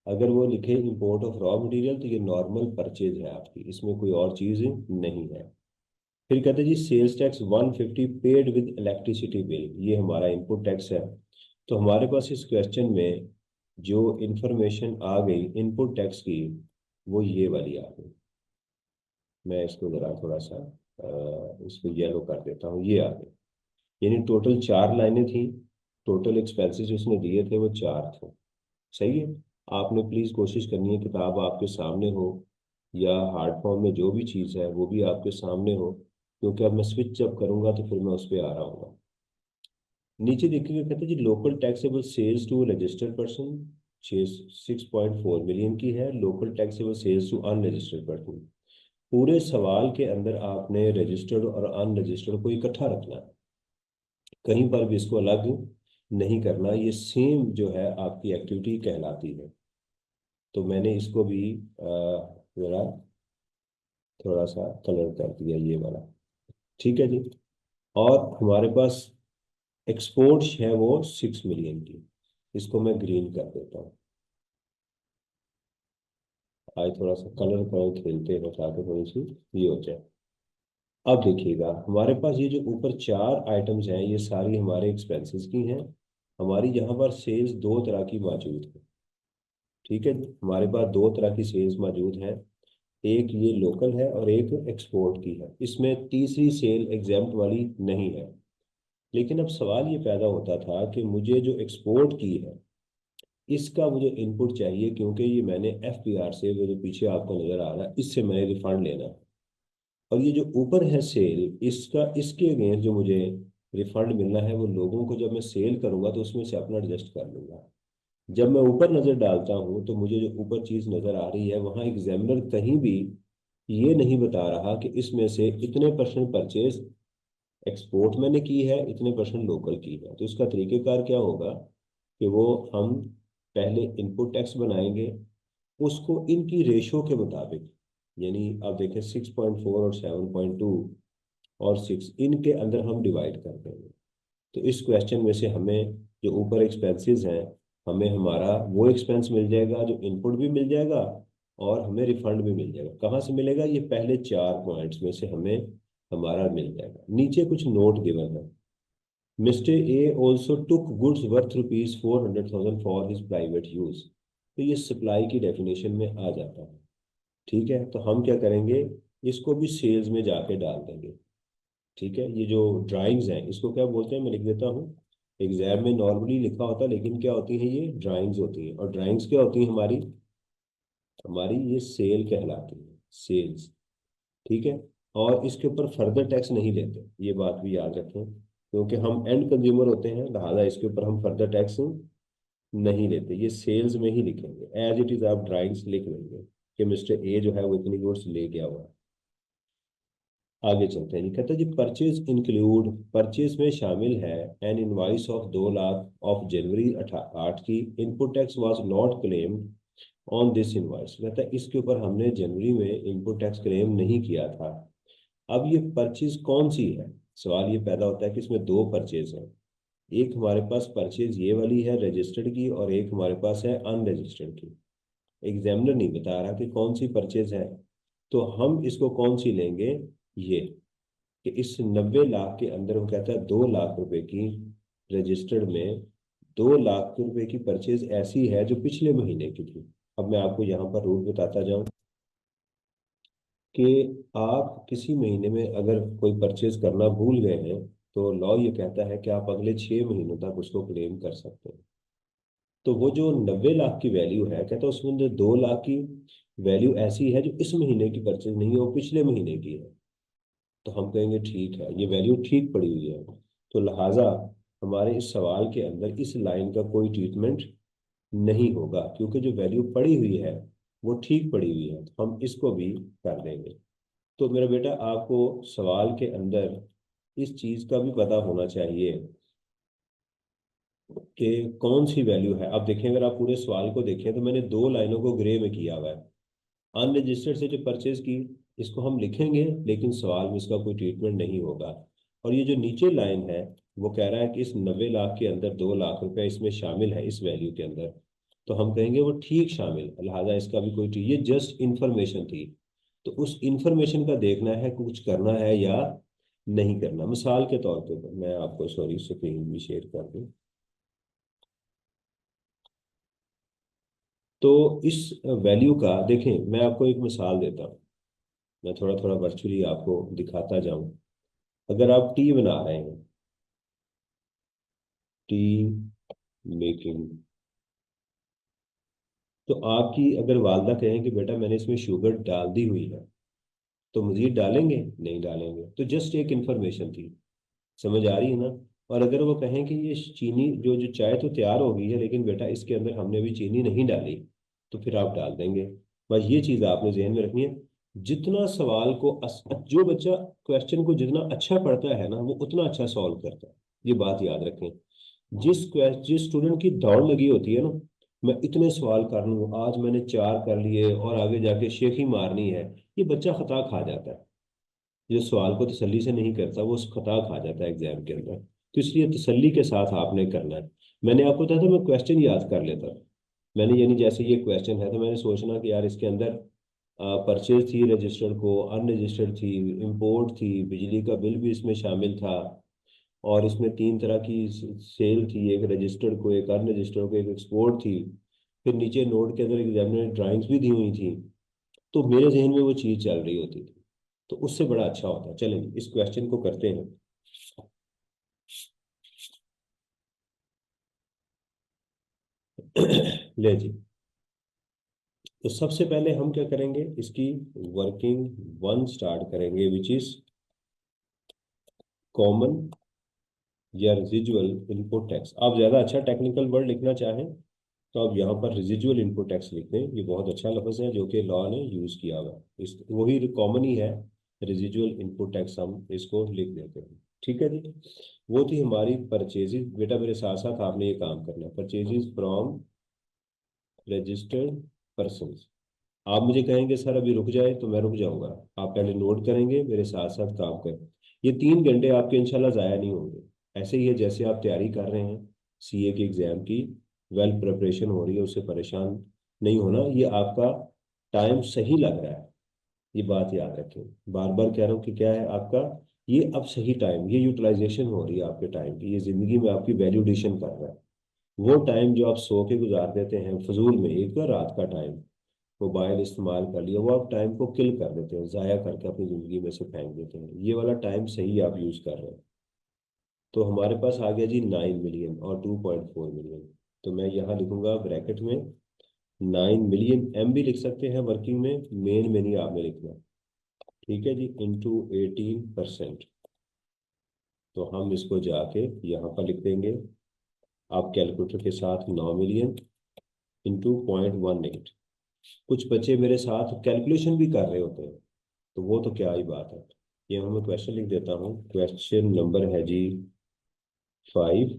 अगर वो लिखे इंपोर्ट ऑफ रॉ मटेरियल तो ये नॉर्मल परचेज है आपकी, इसमें कोई और चीज़ नहीं है। फिर कहते हैं जी sales tax 150 paid with electricity bill, ये हमारा इनपुट टैक्स है। तो हमारे पास इस क्वेश्चन में जो इंफॉर्मेशन आ गई इनपुट टैक्स की, वो ये वाली आ गई। मैं इसको ज़रा थोड़ा सा इसको येलो कर देता हूँ, ये आ गई। यानी टोटल 4 लाइनें थी, टोटल एक्सपेंसेस उसने दिए थे वो 4 थे। सही है। आपने प्लीज़ कोशिश करनी है किताब आपके सामने हो, या हार्ड फॉर्म में जो भी चीज़ है वो भी आपके सामने हो, क्योंकि अब मैं स्विच जब करूंगा तो फिर मैं उस पर आ रहा हूँ। नीचे देखिएगा, कहते हैं जी local taxable sales to registered person 6.4 million की है, local taxable sales to unregistered person. पूरे सवाल के अंदर आपने रजिस्टर्ड और अनरजिस्टर्ड को इकट्ठा रखना है, कहीं पर भी इसको अलग नहीं करना, ये सेम जो है आपकी एक्टिविटी कहलाती है। तो मैंने इसको भी जरा थोड़ा सा कलर कर दिया, ये वाला। ठीक है जी। और हमारे पास एक्सपोर्ट्स है वो 6 मिलियन की, इसको मैं ग्रीन कर देता हूँ। आज थोड़ा सा कलर कलर खेलते हैं ताकि थोड़ी सी ये हो जाए। अब देखिएगा हमारे पास ये जो ऊपर 4 आइटम्स हैं ये सारी हमारे एक्सपेंसेस की हैं। हमारी यहाँ पर सेल्स 2 तरह की मौजूद है। ठीक है जी, हमारे पास 2 तरह की सेल्स मौजूद है, एक ये लोकल है और एक एक्सपोर्ट की है। इसमें तीसरी सेल एग्जाम्प्ट वाली नहीं है। लेकिन अब सवाल ये पैदा होता था कि मुझे जो एक्सपोर्ट की है इसका मुझे इनपुट चाहिए, क्योंकि ये मैंने एफपीआर से, वो जो पीछे आपको नजर आ रहा है, इससे मैंने रिफंड लेना है। और ये जो ऊपर है सेल, इसका इसके अगेंस्ट जो मुझे रिफंड मिलना है वो लोगों को जब मैं सेल करूंगा तो उसमें से अपना एडजस्ट कर लूंगा। जब मैं ऊपर नजर डालता हूँ तो मुझे जो ऊपर चीज नजर आ रही है वहां एग्जामिनर कहीं भी ये नहीं बता रहा कि इसमें से इतने परसेंट परचेज एक्सपोर्ट मैंने की है, इतने परसेंट लोकल की है। तो इसका तरीकेकार क्या होगा कि वो हम पहले इनपुट टैक्स बनाएंगे, उसको इनकी रेशो के मुताबिक, यानी अब देखें 6.4 और 7.2 और 6, इनके अंदर हम डिवाइड कर देंगे। तो इस क्वेश्चन में से हमें जो ऊपर एक्सपेंसेस हैं, हमें हमारा वो एक्सपेंस मिल जाएगा जो इनपुट भी मिल जाएगा और हमें रिफंड भी मिल जाएगा। कहाँ से मिलेगा? ये पहले 4 पॉइंट्स में से हमें हमारा मिल जाएगा। नीचे कुछ नोट गिवन है। Mister A also took goods worth ₹400,000 for his private use, तो ये सप्लाई की डेफिनेशन में आ जाता है। ठीक है, तो हम क्या करेंगे, इसको भी सेल्स में जाके डाल देंगे। ठीक है, ये जो ड्राइंग्स हैं इसको क्या बोलते हैं, मैं लिख देता हूँ। एग्जाम में नॉर्मली लिखा होता है, लेकिन क्या होती है, ये ड्राइंग्स होती हैं। और ड्राइंग्स क्या होती हैं हमारी, हमारी ये सेल कहलाती है, सेल्स। ठीक है। और इसके ऊपर फर्दर टैक्स नहीं लेते, ये बात भी याद रखें, क्योंकि हम एंड कंज्यूमर होते हैं, लिहाजा इसके ऊपर हम फर्दर टैक्स नहीं लेते। ये सेल्स में ही लिखेंगे, एज इट इज आप ड्राइंग्स लिख लेंगे कि मिस्टर ए जो है वो इतनी गुड्स ले गया हुआ है। आगे चलते हैं जी। कहते हैं जी परचेज इंक्लूड, परचेज में शामिल है an invoice of 2 lakh of January 8 की, input tax was not claimed on this invoice. कहता है इसके ऊपर हमने जनवरी में इनपुट टैक्स क्लेम नहीं किया था। अब ये परचेज कौन सी है, सवाल ये पैदा होता है कि इसमें 2 परचेज हैं। एक हमारे पास परचेज ये वाली है रजिस्टर्ड की, और एक हमारे पास है अनरजिस्टर्ड की। एग्जामिनर नहीं बता रहा कि कौन सी परचेज है, तो हम इसको कौन सी लेंगे, ये कि इस 90 लाख के अंदर वो कहता है 2 लाख रुपए की रजिस्टर्ड में 2 लाख रुपए की परचेज ऐसी है जो पिछले महीने की थी। अब मैं आपको यहाँ पर रूल बताता जाऊं कि आप किसी महीने में अगर कोई परचेज करना भूल गए हैं तो लॉ ये कहता है कि आप अगले 6 महीनों तक उसको क्लेम कर सकते हैं। तो वो जो 90 लाख की वैल्यू है, कहता है उसमें जो 2 लाख की वैल्यू ऐसी है जो इस महीने की परचेज नहीं है, वो पिछले महीने की है। तो हम कहेंगे ठीक है, ये वैल्यू ठीक पड़ी हुई है। तो लिहाजा हमारे इस सवाल के अंदर इस लाइन का कोई ट्रीटमेंट नहीं होगा, क्योंकि जो वैल्यू पड़ी हुई है वो ठीक पड़ी हुई है, तो हम इसको भी कर देंगे। तो मेरा बेटा आपको सवाल के अंदर इस चीज का भी पता होना चाहिए कि कौन सी वैल्यू है। अब देखें, अगर आप पूरे सवाल को देखें तो मैंने 2 लाइनों को ग्रे में किया हुआ है। अनरजिस्टर्ड से जो परचेज की, इसको हम लिखेंगे लेकिन सवाल में इसका कोई ट्रीटमेंट नहीं होगा। और ये जो नीचे लाइन है वो कह रहा है कि इस 90 लाख के अंदर 2 लाख रुपए इसमें शामिल है, इस वैल्यू के अंदर, तो हम कहेंगे वो ठीक शामिल, लिहाजा इसका भी कोई ये जस्ट इंफॉर्मेशन थी। तो उस इंफॉर्मेशन का देखना है कुछ करना है या नहीं करना। मिसाल के तौर पे मैं आपको, सॉरी, स्क्रीन भी शेयर कर दूं। तो इस वैल्यू का देखें, मैं आपको एक मिसाल देता हूँ, मैं थोड़ा थोड़ा वर्चुअली आपको दिखाता जाऊं। अगर आप टी बना रहे हैं, टी मेकिंग, तो आपकी अगर वालदा कहें कि बेटा मैंने इसमें शुगर डाल दी हुई है, तो मजीद डालेंगे? नहीं डालेंगे, तो जस्ट एक इंफॉर्मेशन थी। समझ आ रही है ना? और अगर वो कहें कि ये चीनी जो जो चाय तो तैयार हो गई है लेकिन बेटा इसके अंदर हमने अभी चीनी नहीं डाली, तो फिर आप डाल देंगे। बस ये चीज़ आपने जहन में रखनी है। जितना सवाल को जो बच्चा क्वेश्चन को जितना अच्छा पढ़ता है ना, वो उतना अच्छा सॉल्व करता है। ये बात याद रखें। जिस स्टूडेंट की दौड़ लगी होती है ना, मैं इतने सवाल कर लूँ, आज मैंने 4 कर लिए और आगे जाके शेखी मारनी है, ये बच्चा खता खा जाता है। जो सवाल को तसल्ली से नहीं करता वो उस खता खा जाता है एग्जाम के अंदर। तो इसलिए तसल्ली के साथ आपने करना है। मैंने आपको बताया था मैं क्वेश्चन याद कर लेता। मैंने यानी जैसे ये क्वेश्चन है तो मैंने सोचना कि यार इसके अंदर परचेज थी रजिस्टर्ड को, अनरजिस्टर्ड थी, इंपोर्ट थी, बिजली का बिल भी इसमें शामिल था, और इसमें 3 तरह की सेल थी, एक रजिस्टर्ड को, एक अनरजिस्टर्ड को, एक एक्सपोर्ट थी। फिर नीचे नोट के अंदर एग्जामिनर ड्राइंग्स भी दी हुई थी। तो मेरे जहन में वो चीज़ चल रही होती थी, तो उससे बड़ा अच्छा होता है। चलें इस क्वेश्चन को करते हैं। ले जी। तो सबसे पहले हम क्या करेंगे, इसकी वर्किंग वन स्टार्ट करेंगे, विच इज कॉमन या रेजिजुअल इनपुट टैक्स। आप ज़्यादा अच्छा टेक्निकल वर्ड लिखना चाहें तो आप यहाँ पर रेजिजुअल इनपुट टैक्स लिख दें। ये बहुत अच्छा लफ्ज़ है जो कि लॉ ने यूज़ किया हुआ है, इस वही कॉमन ही है। रेजिजुअल इनपुट टैक्स हम इसको लिख देते हैं। ठीक है जी। वो थी हमारी परचेजेस। बेटा मेरे साथ साथ आपने ये काम करना है, परचेजेस फ्रॉम रजिस्टर्ड पर्सन। आप मुझे कहेंगे सर अभी रुक जाए तो मैं रुक जाऊंगा। आप पहले नोट करेंगे, मेरे साथ साथ काम करें। ये 3 घंटे आपके इंशाल्लाह ज़ाया नहीं होंगे। ऐसे ही है जैसे आप तैयारी कर रहे हैं सीए के एग्ज़ाम की, वेल प्रिपरेशन हो रही है, उससे परेशान नहीं होना। ये आपका टाइम सही लग रहा है, ये बात याद रखें। बार बार कह रहा हूँ कि क्या है आपका, ये अब सही टाइम, ये यूटिलाइजेशन हो रही है आपके टाइम की, ये ज़िंदगी में आपकी वैल्यूडेशन कर रहा है। वो टाइम जो आप सो के गुजार देते हैं फजूल में, एक तो रात का टाइम मोबाइल इस्तेमाल कर लिया, वो आप टाइम को किल कर देते हैं, ज़ाया करके अपनी ज़िंदगी में से फेंक देते हैं। ये वाला टाइम सही आप यूज़ कर रहे हैं। तो हमारे पास आ गया जी 9 मिलियन और 2.4 मिलियन। तो मैं यहाँ लिखूंगा ब्रैकेट में 9 मिलियन, एम भी लिख सकते हैं वर्किंग में, मेन में नहीं आपने लिखना। ठीक है जी, इंटू 18%। तो हम इसको जाके यहाँ पर लिख देंगे, आप कैलकुलेटर के साथ 9 मिलियन इंटू 0.18। कुछ बच्चे मेरे साथ कैलकुलेशन भी कर रहे होते हैं, तो वो तो क्या ही बात है। ये मैं क्वेश्चन लिख देता हूँ। क्वेश्चन नंबर है जी 5,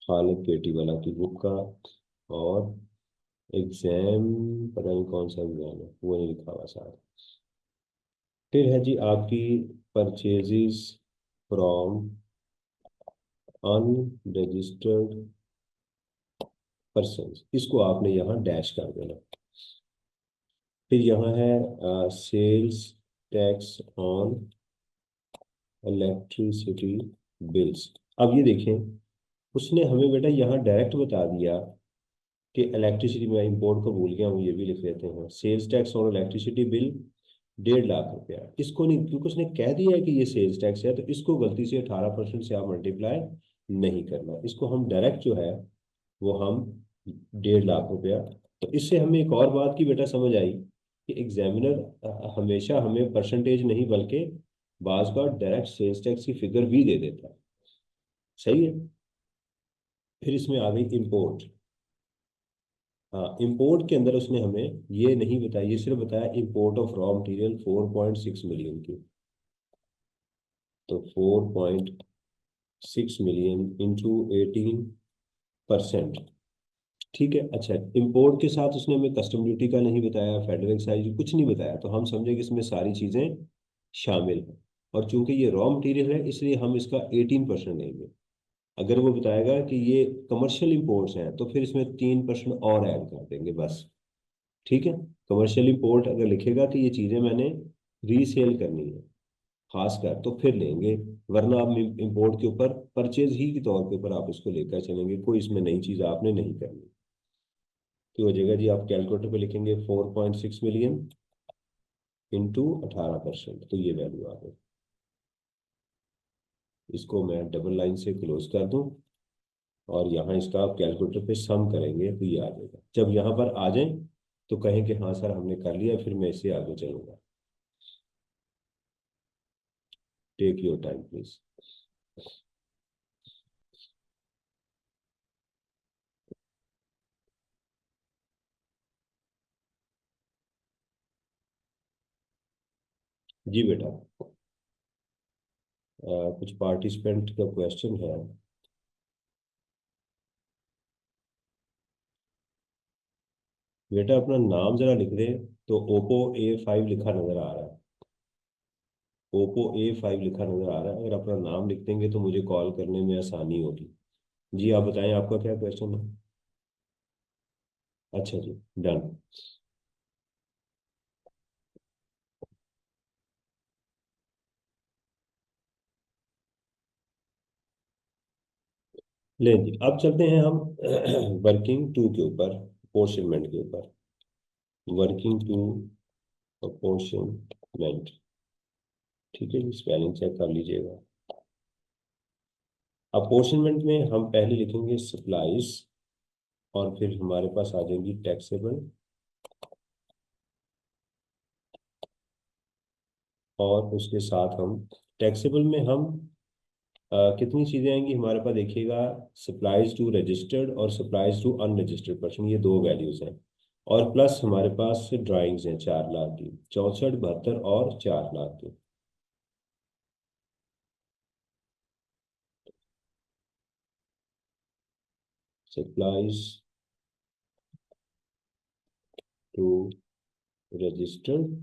खालिद पेटी वाला की बुक का। और एग्जाम, पता नहीं कौन सा एग्जाम है वो नहीं लिखा हुआ साथ। फिर है जी आपकी परचेजेस फ्रॉम अनरजिस्टर्ड पर्सन, इसको आपने यहाँ डैश कर देना। फिर यहाँ है sales tax on electricity bills. अब ये देखें, उसने हमें बेटा यहाँ डायरेक्ट बता दिया कि इलेक्ट्रिसिटी में, इंपोर्ट को भूल गया हूँ, ये भी लिख लेते हैं, sales tax on electricity bill 1.5 lakh रुपया। इसको नहीं, क्योंकि उसने कह दिया है कि ये सेल्स टैक्स है, तो इसको गलती से 18% से आप मल्टीप्लाई नहीं करना। इसको हम डायरेक्ट जो है वो हम 1.5 लाख रुपया। तो इससे हमें एक और बात की बेटा समझ आई कि एग्जामिनर हमेशा हमें परसेंटेज नहीं बल्कि बाज का डायरेक्ट सेल्स टैक्स की फिगर भी दे देता है। सही है। फिर इसमें आ गई इम्पोर्ट। हाँ, इंपोर्ट के अंदर उसने हमें ये नहीं बताया, ये सिर्फ बताया import of raw material 4.6 million की। तो 4.6 मिलियन इंटू 18%। ठीक है। अच्छा, इंपोर्ट के साथ उसने हमें कस्टम ड्यूटी का नहीं बताया, फेडरल एक्साइज कुछ नहीं बताया, तो हम समझे कि इसमें सारी चीज़ें शामिल हैं। और चूंकि ये रॉ मटेरियल है इसलिए हम इसका 18% लेंगे। अगर वो बताएगा कि ये कमर्शियल इंपोर्ट्स हैं तो फिर इसमें 3% और ऐड कर देंगे बस। ठीक है। कमर्शियल इंपोर्ट अगर लिखेगा कि ये चीज़ें मैंने रीसेल करनी है खासकर, तो फिर लेंगे। वरना आप इंपोर्ट के ऊपर परचेज ही के तौर के ऊपर आप इसको लेकर चलेंगे, कोई इसमें नई चीज़ आपने नहीं करनी। तो हो जाएगा जी, आप कैलकुलेटर पे लिखेंगे 4.6 मिलियन इंटू 18%, तो ये वैल्यू आ गई। इसको मैं डबल लाइन से क्लोज कर दूं और यहाँ इसका आप कैलकुलेटर पे सम करेंगे तो ये आ जाएगा। जब यहाँ पर आ जाए तो कहें कि हाँ सर हमने कर लिया, फिर मैं इससे आगे चलूंगा। Take your time please. जी बेटा, कुछ पार्टिसिपेंट का क्वेश्चन है। बेटा अपना नाम जरा लिख दे। तो OPPO A5 लिखा नजर आ रहा है। OPPO A5 लिखा नजर आ रहा है, अगर अपना नाम लिख देंगे तो मुझे कॉल करने में आसानी होगी। जी आप बताएं, आपका क्या क्वेश्चन है। अच्छा जी, डन। ले जी, अब चलते हैं हम वर्किंग टू के ऊपर, अपोर्शनमेंट के ऊपर। Working to apportionment. ठीक है जी, स्पेलिंग चेक कर लीजिएगा। अपोर्शनमेंट में हम पहले लिखेंगे सप्लाईज, और फिर हमारे पास आ जाएगी टैक्सेबल, और उसके साथ हम टैक्सेबल में हम कितनी चीज़ें आएंगी हमारे पास देखिएगा। सप्लाईज टू रजिस्टर्ड और सप्लाईज टू अनरजिस्टर्ड पर्सन, ये दो वैल्यूज हैं। और प्लस हमारे पास ड्राइंग्स हैं 4 लाख की, 64, 72 और 4 लाख की। Supplies to registered,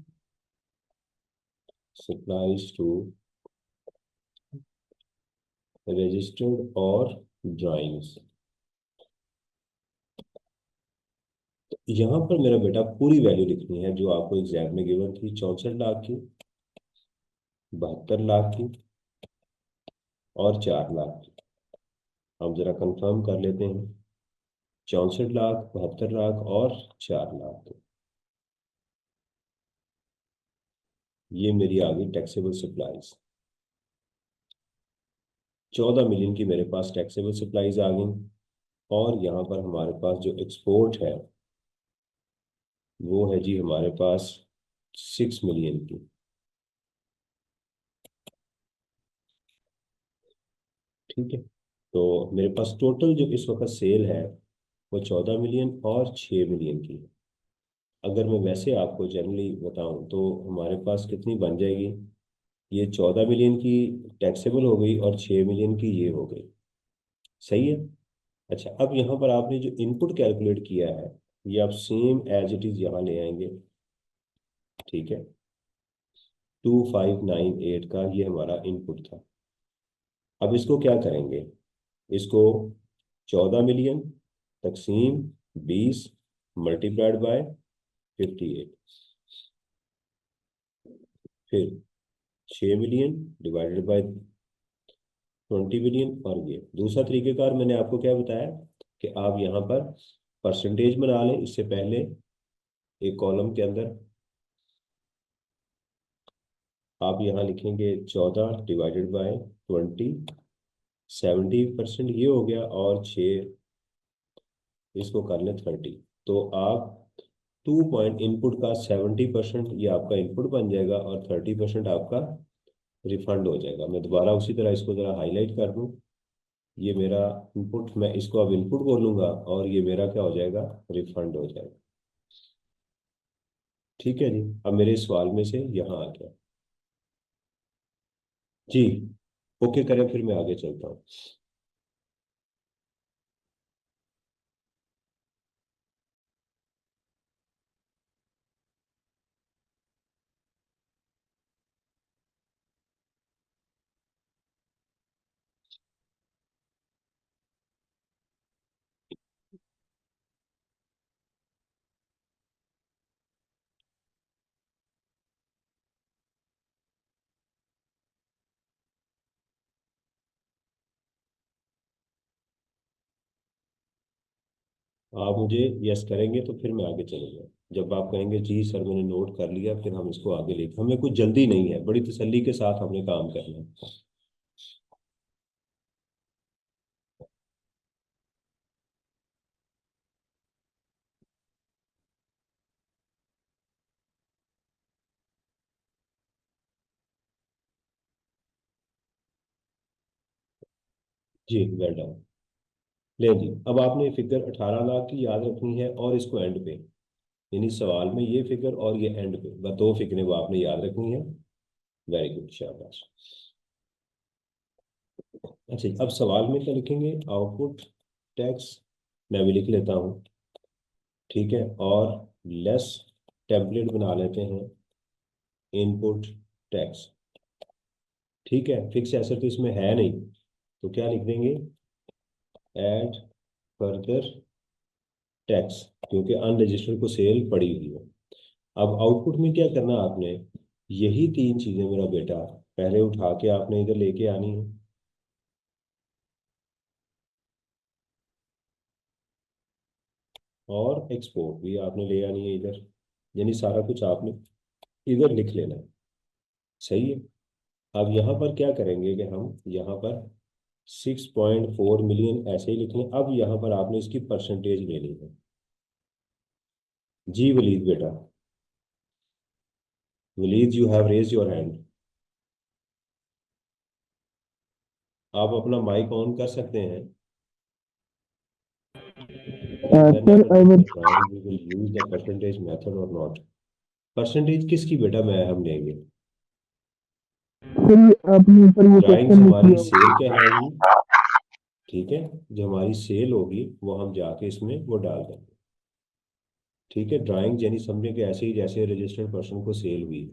supplies to registered और ड्राइंग्स। यहाँ पर मेरा बेटा पूरी वैल्यू लिखनी है जो आपको एग्जाम में गिवन थी, 64 लाख की, 72 लाख की और 4 लाख की। हम जरा कंफर्म कर लेते हैं। 64 लाख, 72 लाख और 4 लाख। ये मेरी आ गई टैक्सेबल सप्लाईज। 14 मिलियन की मेरे पास टैक्सेबल सप्लाईज आ गई। और यहाँ पर हमारे पास जो एक्सपोर्ट है वो है जी हमारे पास 6 मिलियन की। ठीक है। तो मेरे पास टोटल जो इस वक्त सेल है वो 14 मिलियन और 6 मिलियन की है। अगर मैं वैसे आपको जनरली बताऊं तो हमारे पास कितनी बन जाएगी। ये 14 मिलियन की टैक्सेबल हो गई और 6 मिलियन की ये हो गई। सही है। अच्छा, अब यहाँ पर आपने जो इनपुट कैलकुलेट किया है ये आप सेम एज इट इज यहाँ ले आएंगे। ठीक है। 2598 का ये हमारा इनपुट था। अब इसको क्या करेंगे, इसको 14 मिलियन तकसीम 20 मल्टीप्लाइड बाय 58, फिर 6 मिलियन डिवाइडेड बाय 20 मिलियन। और ये दूसरा तरीकेकार मैंने आपको क्या बताया कि आप यहाँ पर परसेंटेज बना लें इससे पहले। एक कॉलम के अंदर आप यहाँ लिखेंगे 14 डिवाइडेड बाय 20, 70% ये हो गया, और 6 इसको कर लें 30। तो आप 2 पॉइंट इनपुट का 70% ये आपका इनपुट बन जाएगा और 30% आपका रिफंड हो जाएगा। मैं दोबारा उसी तरह इसको ज़रा हाईलाइट कर दूँ। ये मेरा इनपुट, मैं इसको अब इनपुट बोलूँगा और ये मेरा क्या हो जाएगा, रिफंड हो जाएगा। ठीक है जी। अब मेरे सवाल में से यहाँ आ गया जी। ओके करें, फिर मैं आगे चलता हूँ। आप मुझे यस करेंगे तो फिर मैं आगे चलूंगा। जब आप कहेंगे जी सर मैंने नोट कर लिया, फिर हम इसको आगे लेके, हमें कुछ जल्दी नहीं है, बड़ी तसल्ली के साथ हमने काम करना है। जी वेल डन। ले जी, अब आपने फिगर 18 लाख की याद रखनी है और इसको एंड पे, यानी सवाल में ये फिगर और ये एंड पे, बस दो फिगरें वो आपने याद रखनी है। वेरी गुड, शाबाश। अच्छा अब सवाल में क्या लिखेंगे, आउटपुट टैक्स, मैं भी लिख लेता हूँ। ठीक है, और लेस टेम्पलेट बना लेते हैं, इनपुट टैक्स। ठीक है, फिक्स एसेट तो इसमें है नहीं, तो क्या लिख देंगे, ऐड फर्दर टैक्स, क्योंकि अनरजिस्टर्ड को सेल पड़ी हुई है। अब आउटपुट में क्या करना है आपने, यही तीन चीजें मेरा बेटा पहले उठा के आपने इधर लेके आनी है, और एक्सपोर्ट भी आपने ले आनी है इधर, यानी सारा कुछ आपने इधर लिख लेना है। सही है। अब यहाँ पर क्या करेंगे कि हम यहाँ पर 6.4 मिलियन ऐसे ही लिख लें। अब यहाँ पर आपने इसकी परसेंटेज लेनी है। जी वलीद बेटा, Walid you have raise your hand. आप अपना माइक ऑन कर सकते हैं। Then sir I I will was decide we will use the percentage method और नॉट। परसेंटेज किसकी बेटा मैं हम लेंगे, सर आपने ऊपर ये ड्राइंग्स क्वेश्चन नहीं हमारी किया सेल हुआ कहलाएंगी। ठीक है, जो हमारी सेल होगी वो हम जाके इसमें वो डाल देंगे। ठीक है, ड्राइंग यानी समझे कि ऐसे ही जैसे रजिस्टर्ड पर्सन को सेल हुई,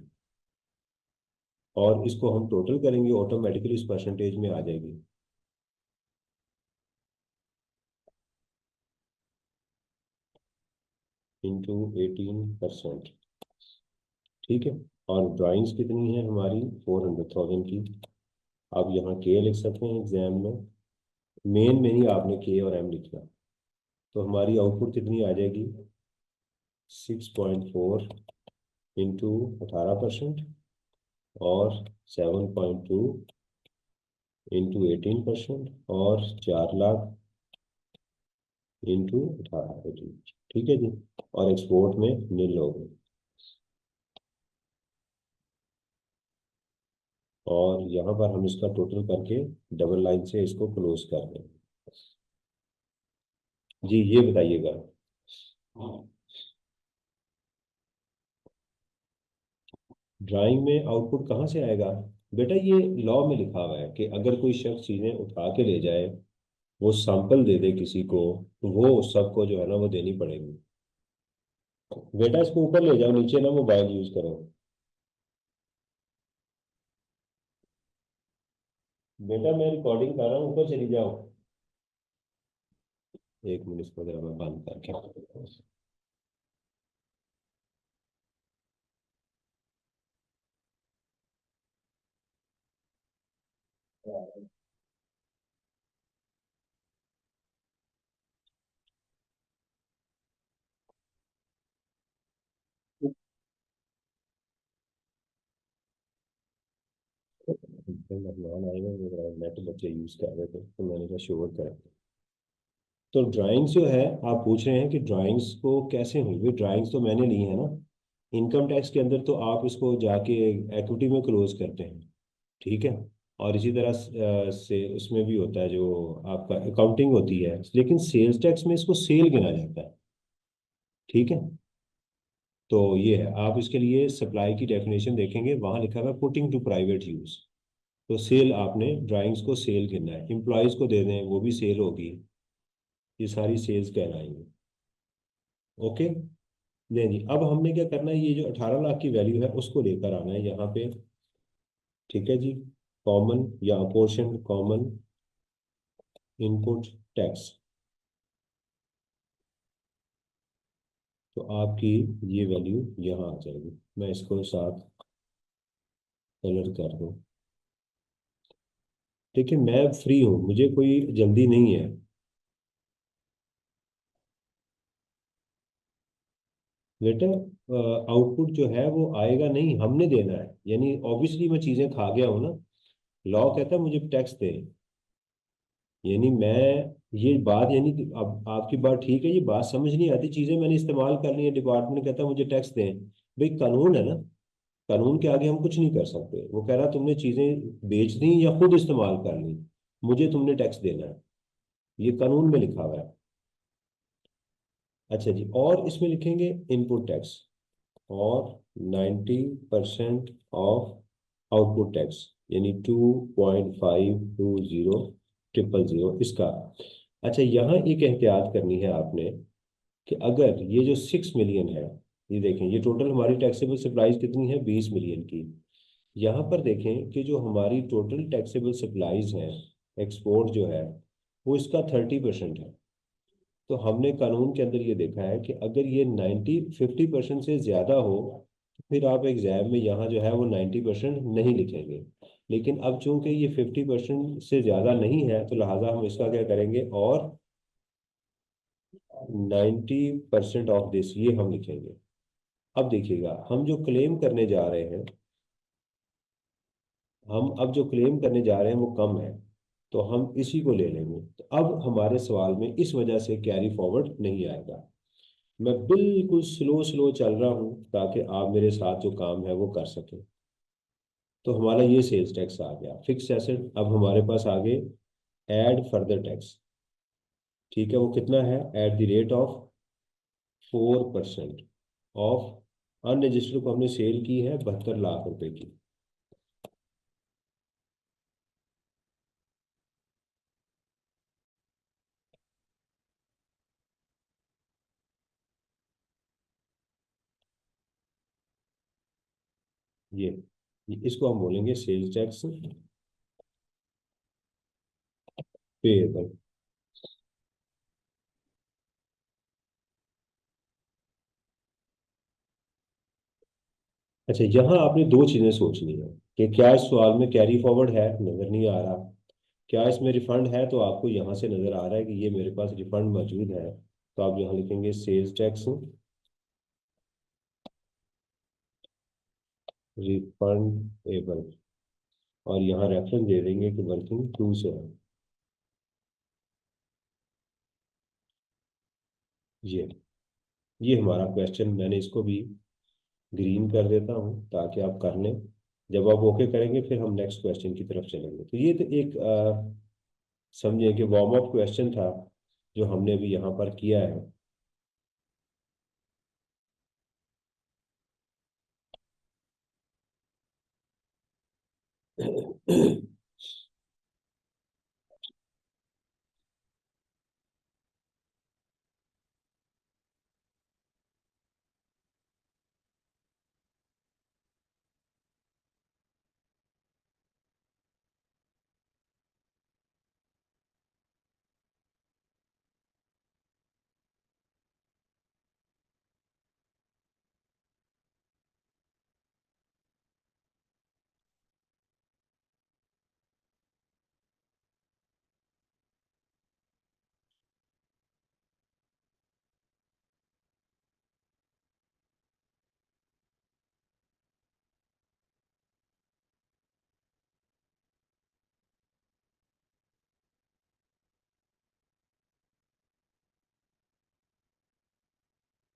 और इसको हम टोटल करेंगे, ऑटोमेटिकली इस परसेंटेज में आ जाएगी। इंटू 18%। ठीक है, और ड्राइंग्स कितनी है हमारी, 400,000 की। आप यहाँ के लिख सकते हैं एग्जाम में, मेन में ही आपने के और एम लिखना। तो हमारी आउटपुट कितनी आ जाएगी, 6.4 इंटू 18%, और 7.2 इंटू 18%, और 4 लाख इंटू 18। ठीक है जी, और एक्सपोर्ट में नील हो गए। और यहाँ पर हम इसका टोटल करके डबल लाइन से इसको क्लोज कर दें। जी ये बताइएगा, ड्राइंग में आउटपुट कहाँ से आएगा। बेटा ये लॉ में लिखा हुआ है कि अगर कोई शख्स चीजें उठा के ले जाए, वो सैंपल दे दे किसी को, तो वो सबको जो है ना वो देनी पड़ेगी। बेटा इसको ऊपर ले जाओ, नीचे ना मोबाइल यूज करो। बेटा मैं रिकॉर्डिंग कर रहा हूँ, ऊपर चली जाओ। एक मिनट, इसको जरा मैं बंद करके, मेहमान आए हुए, मेरा नेट बच्चे यूज कर रहे थे तो मैंने कहा शोर करें। तो ड्राइंग्स जो है, आप पूछ रहे हैं कि ड्राइंग्स को कैसे हुई, भाई ड्राइंग्स तो मैंने ली है ना। इनकम टैक्स के अंदर तो आप इसको जाके इक्विटी में क्लोज करते हैं। ठीक है, और इसी तरह से उसमें भी होता है जो आपका अकाउंटिंग होती है, लेकिन सेल्स टैक्स में इसको सेल गिना जाता है। ठीक है, तो ये है, आप इसके लिए सप्लाई की डेफिनेशन देखेंगे, वहां लिखा हुआ है पुटिंग टू प्राइवेट यूज। तो सेल आपने ड्राइंग्स को सेल गिनना है, एम्प्लॉयज को दे दें वो भी सेल होगी, ये सारी सेल्स कहलाएंगी। ओके। नहीं जी, अब हमने क्या करना है, ये जो 18 लाख की वैल्यू है उसको लेकर आना है यहाँ पे। ठीक है जी, कॉमन या अपोर्शन कॉमन इनपुट टैक्स। तो आपकी ये वैल्यू यहाँ आ जाएगी, मैं इसको साथ कलर कर दूँ। देखिए मैं फ्री हूँ, मुझे कोई जल्दी नहीं है। बेटा आउटपुट जो है वो आएगा नहीं, हमने देना है। यानी ऑब्वियसली मैं चीजें खा गया हूँ ना। लॉ कहता है मुझे टैक्स दे। यानी मैं, ये बात यानी कि अब आपकी बात ठीक है, ये बात समझ नहीं आती, चीजें मैंने इस्तेमाल कर ली है, डिपार्टमेंट कहता है मुझे टैक्स दें। भाई कानून है ना, कानून के आगे हम कुछ नहीं कर सकते। वो कह रहा तुमने चीजें बेच दी या खुद इस्तेमाल कर ली, मुझे तुमने टैक्स देना है। ये कानून में लिखा हुआ है। अच्छा जी, और इसमें लिखेंगे इनपुट टैक्स, और 90% ऑफ आउटपुट टैक्स, यानी 2.520 इसका। अच्छा, यहाँ एक एहतियात करनी है आपने कि अगर ये जो 6 मिलियन है, ये देखें ये टोटल हमारी टैक्सेबल सप्लाईज कितनी है, 20 मिलियन की। यहाँ पर देखें कि जो हमारी टोटल टैक्सेबल सप्लाईज हैं, एक्सपोर्ट जो है वो इसका 30% है। तो हमने कानून के अंदर ये देखा है कि अगर ये 50% से ज़्यादा हो तो फिर आप एग्जाम में यहाँ जो है वो 90% नहीं लिखेंगे। लेकिन अब चूंकि ये 50% से ज़्यादा नहीं है तो लिहाजा हम इसका क्या करेंगे, और 90% ऑफ दिस ये हम लिखेंगे। अब देखिएगा, हम जो क्लेम करने जा रहे हैं, हम अब जो क्लेम करने जा रहे हैं वो कम है, तो हम इसी को ले लेंगे। तो अब हमारे सवाल में इस वजह से कैरी फॉरवर्ड नहीं आएगा। मैं बिल्कुल स्लो स्लो चल रहा हूँ ताकि आप मेरे साथ जो काम है वो कर सकें। तो हमारा ये सेल्स टैक्स आ गया, फिक्स एसेट। अब हमारे पास आगे ऐड फर्दर टैक्स, ठीक है, वो कितना है, at the rate of 4% of unregistered को हमने सेल की है 72 लाख रुपए की। इसको हम बोलेंगे सेल्स टैक्स पेएबल। अच्छा, यहाँ आपने दो चीजें सोचनी है कि क्या इस सवाल में कैरी फॉरवर्ड है, नजर नहीं आ रहा। क्या इसमें रिफंड है, तो आपको यहाँ से नजर आ रहा है कि ये मेरे पास रिफंड मौजूद है। तो आप यहाँ लिखेंगे सेल्स टैक्स रिफंडेबल, और यहाँ रेफरेंस दे देंगे कि वर्किंग टू से है। ये ये हमारा क्वेश्चन, मैंने इसको भी ग्रीन कर देता हूँ ताकि आप कर लें। जब आप ओके करेंगे फिर हम नेक्स्ट क्वेश्चन की तरफ चलेंगे। तो ये तो एक समझिए कि वार्म अप क्वेश्चन था जो हमने अभी यहाँ पर किया है।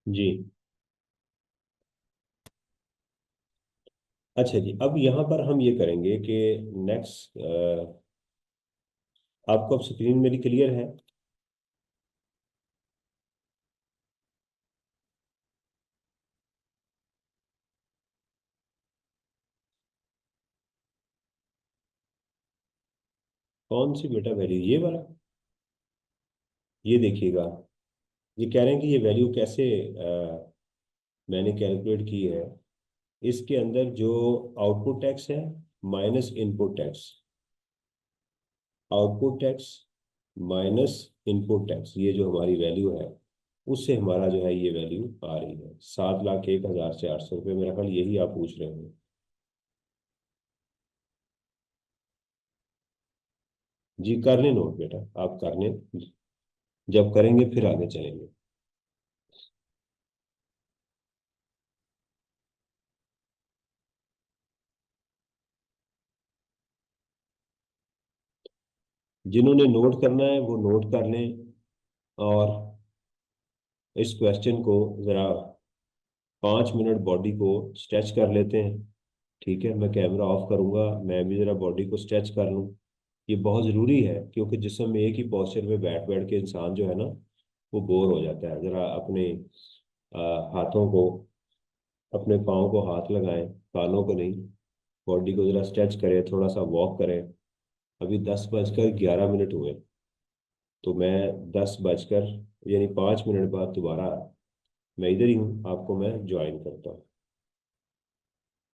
जी। अच्छा जी, अब यहाँ पर हम ये करेंगे कि नेक्स्ट, आपको अब स्क्रीन मेरी क्लियर है? कौन सी बेटा वैल्यू, ये वाला? ये देखिएगा, ये कह रहे हैं कि ये वैल्यू कैसे मैंने कैलकुलेट की है। इसके अंदर जो आउटपुट टैक्स है minus input tax, output tax minus input tax, ये जो हमारी वैल्यू है उससे हमारा जो है ये वैल्यू आ रही है 7,01,400 रुपये। मेरा ख्याल यही आप पूछ रहे हैं। जी कर लें नोट बेटा, आप कर लें। जब करेंगे फिर आगे चलेंगे। जिन्होंने नोट करना है वो नोट कर लें, और इस क्वेश्चन को ज़रा 5 मिनट बॉडी को स्ट्रेच कर लेते हैं। ठीक है, मैं कैमरा ऑफ करूंगा, मैं भी ज़रा बॉडी को स्ट्रेच कर लूँ। ये बहुत ज़रूरी है, क्योंकि जिस्म में एक ही पोस्चर में बैठ बैठ के इंसान जो है ना वो बोर हो जाता है। ज़रा अपने हाथों को, अपने पाँव को हाथ लगाएं, कानों को नहीं। बॉडी को ज़रा स्ट्रेच करें, थोड़ा सा वॉक करें। अभी 10:11 हुए, तो मैं 10 बजकर यानी 5 मिनट बाद दोबारा मैं इधर ही हूँ, आपको मैं ज्वाइन करता हूँ।